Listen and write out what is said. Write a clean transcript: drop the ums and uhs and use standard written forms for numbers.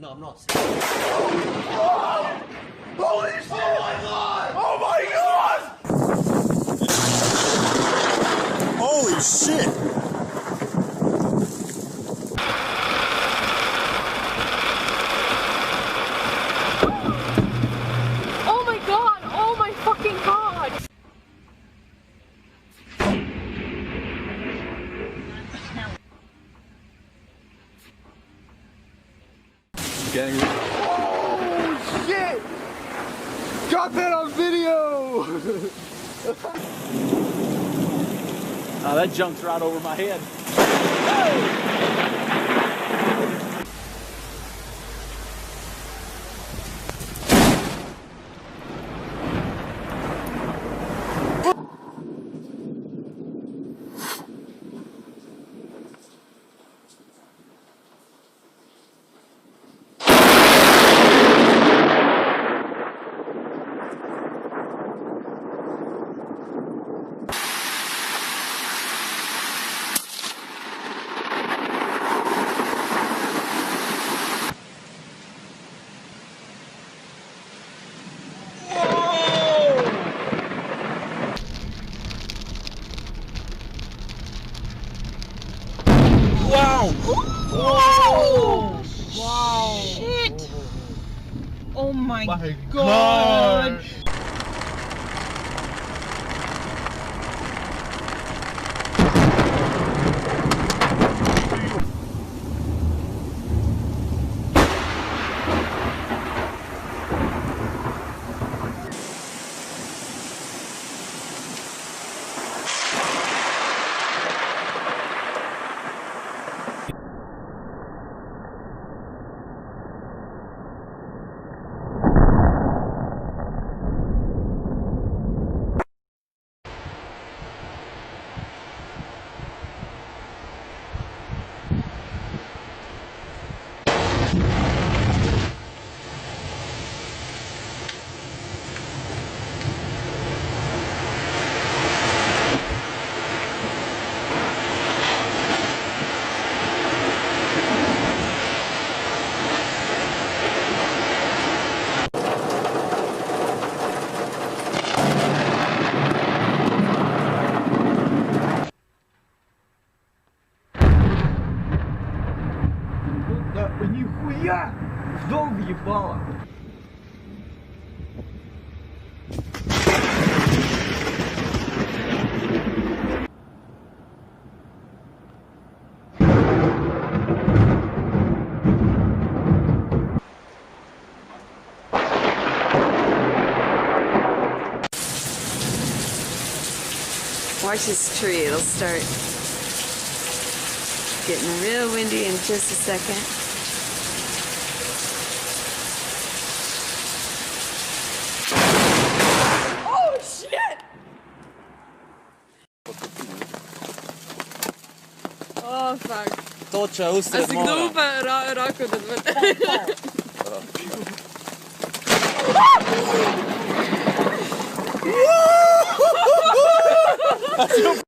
No, I'm not. Holy shit! Oh my god! Oh my god! Holy shit! Oh my god! Oh my fucking god! Getting... Oh shit! Got that on video! Oh, that jumped right over my head. Wow! Whoa! Wow! Shit! Oh my god! Да нихуя! В дом въебало! Watch this tree, it'll start getting real windy in just a second. Oh shit! Oh fuck. Toča usred Аз mora. гнуба рако да Woo!